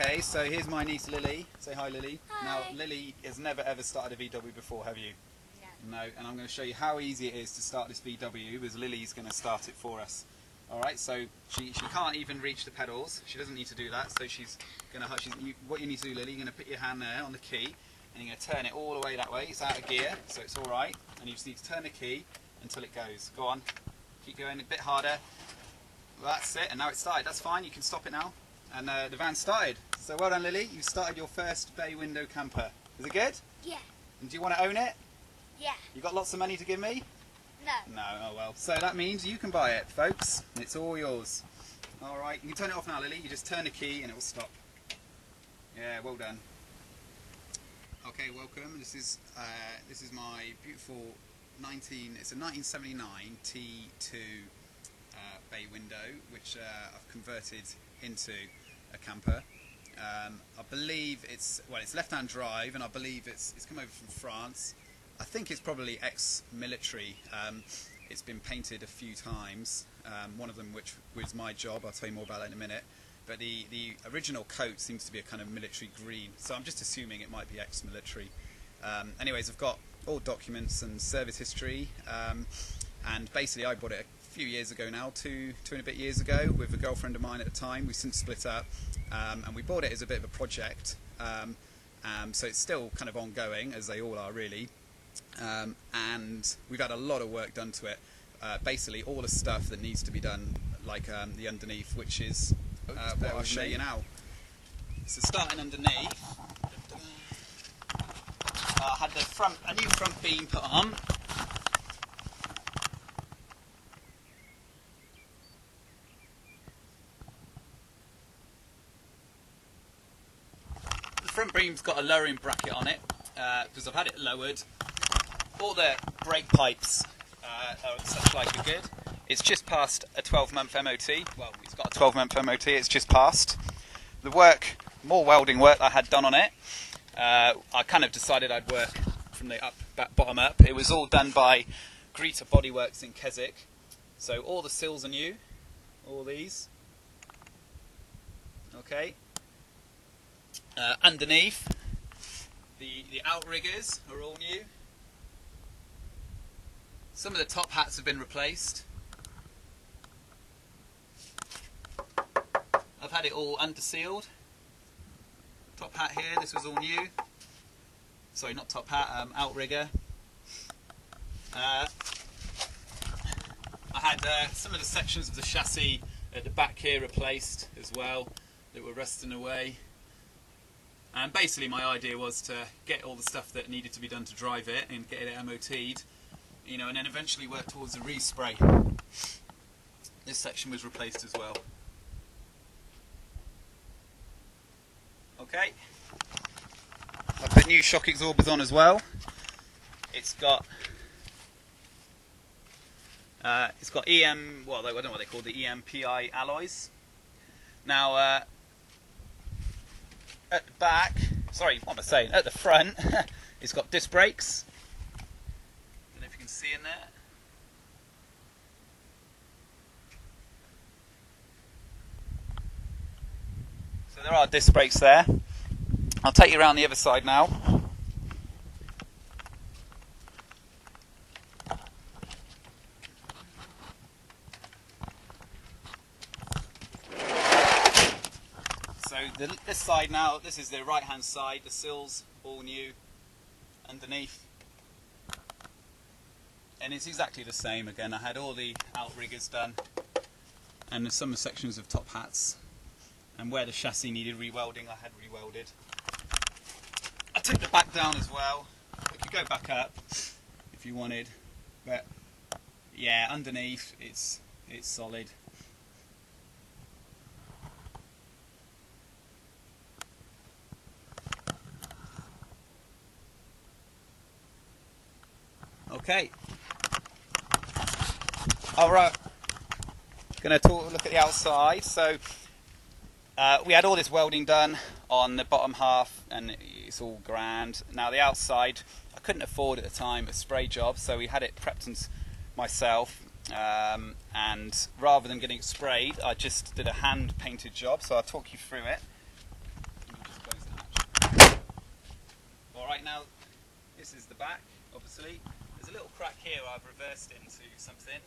Okay, so here's my niece Lily. Say hi, Lily. Hi. Now, Lily has never ever started a VW before, have you? No. No, and I'm going to show you how easy it is to start this VW, because Lily's going to start it for us. Alright, so she can't even reach the pedals. She doesn't need to do that, so she's going to... What you need to do, Lily, you're going to put your hand there on the key, and you're going to turn it all the way that way. It's out of gear, so it's alright. And you just need to turn the key until it goes. Go on. Keep going a bit harder. Well, that's it, and now it's started. That's fine, you can stop it now. And the van started. So well done, Lily. You started your first bay window camper. Is it good? Yeah. And do you want to own it? Yeah. You got lots of money to give me? No. No, oh well. So that means you can buy it, folks. It's all yours. Alright, you can turn it off now, Lily. You just turn the key and it will stop. Yeah, well done. Okay, welcome. This is my beautiful it's a 1979 T2 bay window, which I've converted into a camper. I believe it's left-hand drive, and I believe it's come over from France. I think it's probably ex-military. It's been painted a few times, one of them which was my job. I'll tell you more about that in a minute. But the original coat seems to be a kind of military green, so I'm just assuming it might be ex-military. Anyways, I've got all documents and service history, and basically I bought it a few years ago now, two and a bit years ago, with a girlfriend of mine at the time. We've since split up, and we bought it as a bit of a project, so it's still kind of ongoing, as they all are really. And we've had a lot of work done to it. Basically all the stuff that needs to be done, like the underneath, which is what I'll show you now. So starting underneath, I had a new front beam put on. The front beam's got a lowering bracket on it, because I've had it lowered. All the brake pipes are such like are good. It's just passed a 12-month MOT. Well, it's got a 12-month MOT, it's just passed. The work, more welding work I had done on it. I kind of decided I'd work from the bottom up. It was all done by Greta Bodyworks in Keswick. So all the sills are new, all these. Okay. Underneath, the outriggers are all new. Some of the top hats have been replaced. I've had it all undersealed. Top hat here, this was all new. Sorry, not top hat, outrigger. I had some of the sections of the chassis at the back here replaced as well, that were rusting away. And basically my idea was to get all the stuff that needed to be done to drive it and get it MOT'd, you know, and then eventually work towards a respray. This section was replaced as well. Okay. I put new shock absorbers on as well. It's got EM, well, I don't know what they call the EMPI alloys. Now, at the back, sorry, what am I saying? At the front, it's got disc brakes. Don't know if you can see in there. So there are disc brakes there. I'll take you around the other side now. So this side now, this is the right hand side, the sills all new underneath. And it's exactly the same again. I had all the outriggers done, and there's some sections of top hats, and where the chassis needed rewelding I had rewelded. I took the back down as well. We could go back up if you wanted, but yeah, underneath it's solid. Okay. Alright. Going to look at the outside. So we had all this welding done on the bottom half, and it's all grand. Now the outside, I couldn't afford at the time a spray job, so we had it prepped myself, and rather than getting it sprayed, I just did a hand painted job, so I'll talk you through it. Alright, now this is the back, obviously. There's a little crack here I've reversed into something.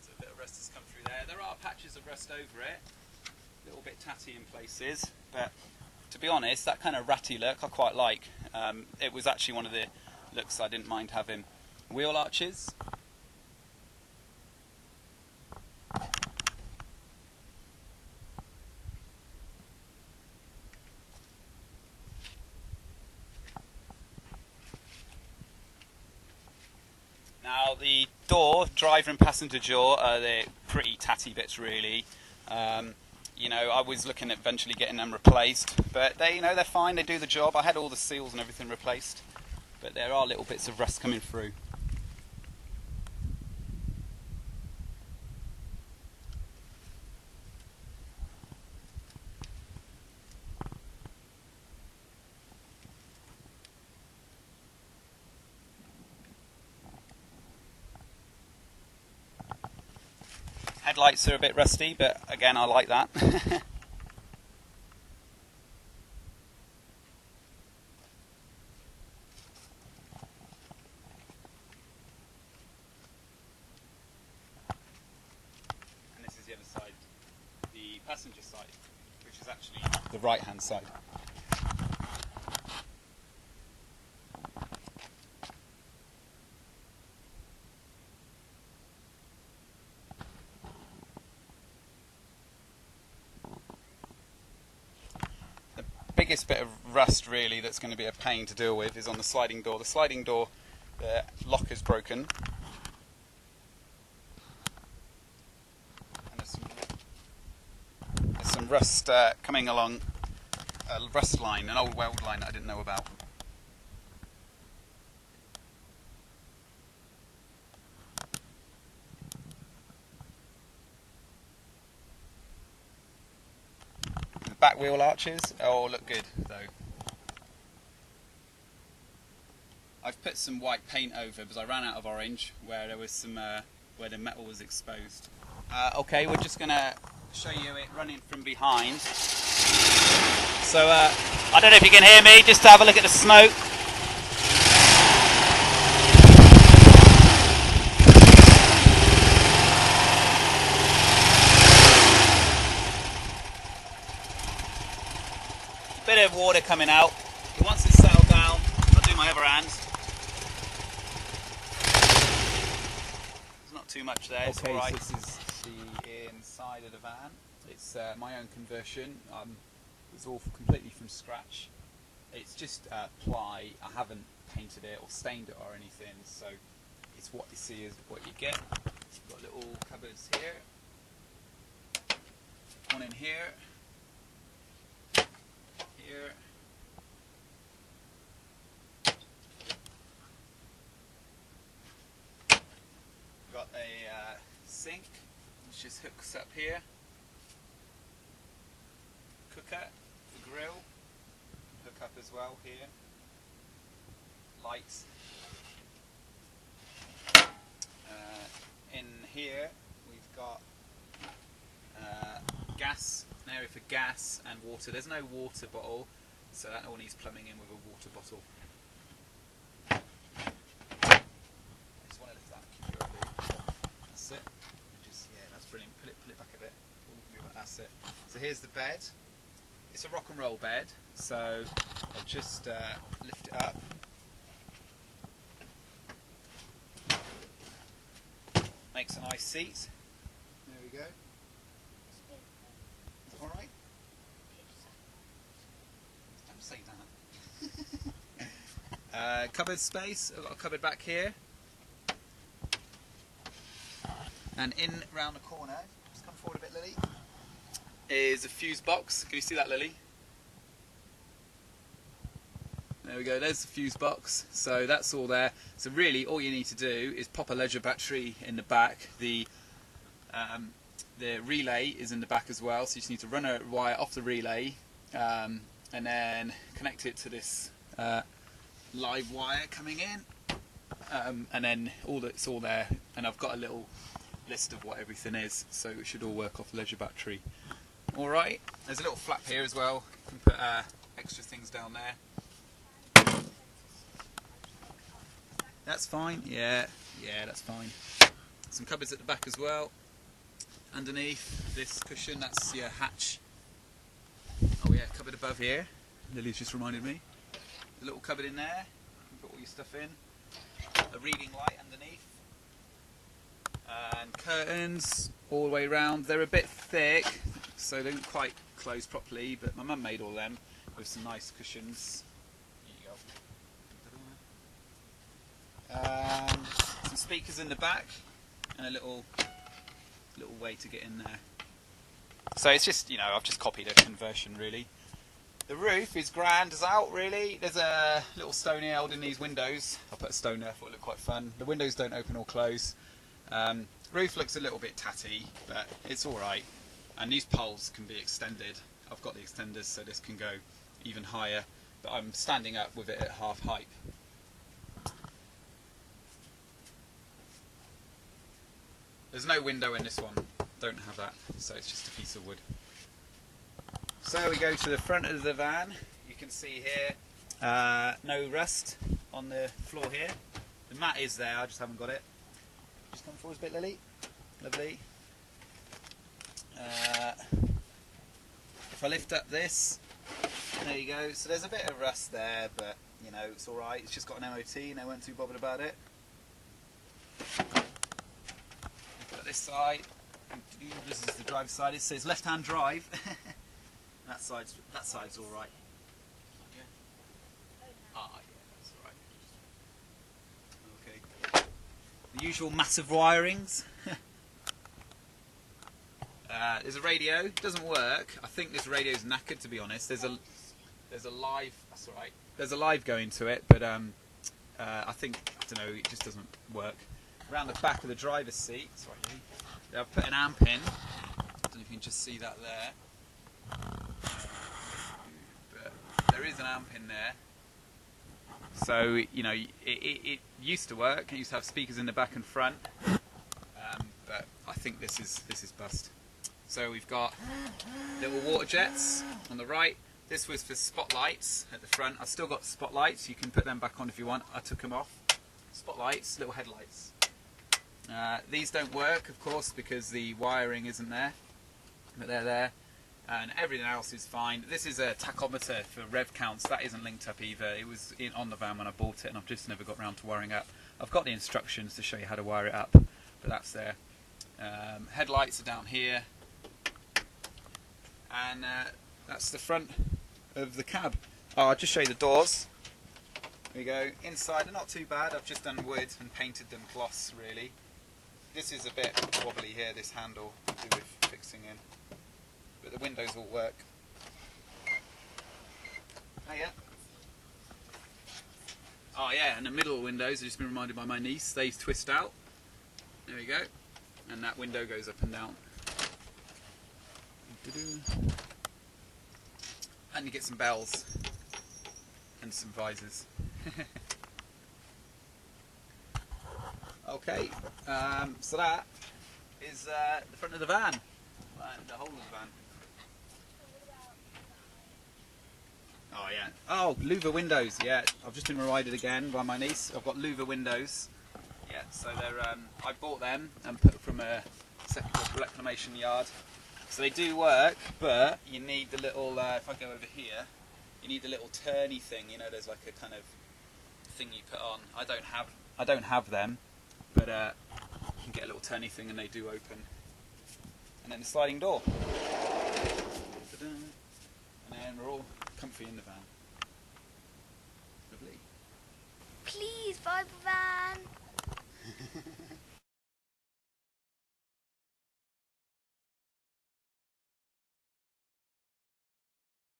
So a bit of rust has come through there. There are patches of rust over it. A little bit tatty in places, but to be honest, that kind of ratty look I quite like. It was actually one of the looks I didn't mind having. Wheel arches. Now the door, driver and passenger door, are the pretty tatty bits really. You know, I was looking at eventually getting them replaced, but they, you know, they're fine. They do the job. I had all the seals and everything replaced, but there are little bits of rust coming through. Headlights are a bit rusty, but again, I like that. And this is the other side, the passenger side, which is actually the right-hand side. Biggest bit of rust really that's going to be a pain to deal with is on the sliding door. The sliding door, the lock is broken. And there's some rust coming along a rust line, an old weld line that I didn't know about. Back wheel arches all look good though. I've put some white paint over because I ran out of orange where there was some where the metal was exposed. Okay, we're just gonna show you it running from behind. So I don't know if you can hear me, just to have a look at the smoke. Bit of water coming out. Once it's settled down, I'll do my other hand. There's not too much there, it's alright. So this is the inside of the van. It's my own conversion. It's all completely from scratch. It's just ply. I haven't painted it or stained it or anything, so it's what you see is what you get. You've got little cupboards here. One in here. Here. Got a sink which just hooks up here. Cooker, the grill, hook up as well here. Lights. In here we've got gas. An area for gas and water. There's no water bottle, so that all needs plumbing in with a water bottle. I just want to lift that and keep it up. That's it. Just, yeah, that's brilliant. Pull it back a bit. That's it. So here's the bed. It's a rock and roll bed, so I'll just lift it up. Makes a nice seat. There we go. Alright. Don't say that. Cupboard space. I've got a cupboard back here. And in round the corner, just come forward a bit, Lily, is a fuse box. Can you see that, Lily? There we go, there's the fuse box. So that's all there. So really all you need to do is pop a leisure battery in the back. The relay is in the back as well, so you just need to run a wire off the relay and then connect it to this live wire coming in, and then it's all there. And I've got a little list of what everything is, so it should all work off leisure battery. Alright, there's a little flap here as well. You can put extra things down there. That's fine. Yeah, that's fine. Some cupboards at the back as well. Underneath this cushion, that's your hatch. Oh yeah, cupboard above here. Lily's just reminded me. A little cupboard in there. You can put all your stuff in. A reading light underneath. And curtains all the way around. They're a bit thick, so they don't quite close properly, but my mum made all them with some nice cushions. Here you go. Some speakers in the back, and a little way to get in there. So it's just, you know, I've just copied a conversion really. The roof is grand as out really. There's a little stone here holding these windows. I put a stone there, thought it looked quite fun. The windows don't open or close. Roof looks a little bit tatty, but it's alright. And these poles can be extended. I've got the extenders so this can go even higher, but I'm standing up with it at half height. There's no window in this one, don't have that, so it's just a piece of wood. So we go to the front of the van. You can see here, no rust on the floor here. The mat is there, I just haven't got it. Just come forward a bit, Lily. Lovely. If I lift up this, there you go. So there's a bit of rust there, but you know, it's alright. It's just got an MOT and they weren't too bothered about it. Look at this side. This is the driver's side. It says left-hand drive. that side's alright. Yeah. Ah, yeah, that's alright. Okay. The usual massive wirings. There's a radio. It doesn't work. I think this radio's knackered, to be honest. There's a live. That's all right. There's a live going to it, but I think, I don't know, it just doesn't work. Around the back of the driver's seat. Sorry, I've put an amp in. I don't know if you can just see that there. But there is an amp in there. So you know, it used to work. It used to have speakers in the back and front. But I think this is bust. So we've got little water jets on the right. This was for spotlights at the front. I've still got spotlights. You can put them back on if you want. I took them off. Spotlights, little headlights. These don't work, of course, because the wiring isn't there. But they're there. And everything else is fine. This is a tachometer for rev counts. That isn't linked up either. It was on the van when I bought it, and I've just never got round to wiring up. I've got the instructions to show you how to wire it up, but that's there. Headlights are down here, and that's the front of the cab. Oh, I'll just show you the doors. There you go. Inside, they're not too bad. I've just done wood and painted them gloss, really. This is a bit wobbly here, this handle, to do with fixing in. But the windows all work. Oh yeah. Oh yeah, and the middle windows, I've just been reminded by my niece, they twist out. There we go. And that window goes up and down. And you get some bells and some visors. Okay, so that is the front of the van, and the whole of the van. Oh yeah. Oh, louver windows. Yeah, I've just been reminded again by my niece. I've got louver windows. Yeah, so they're. I bought them and put from a second reclamation yard. So they do work, but you need the little. If I go over here, you need the little turny thing. You know, there's like a kind of thing you put on. I don't have them, but you can get a little turny thing, and they do open. And then the sliding door. Ta-da. And then we're all comfy in the van. Lovely. Please buy the van.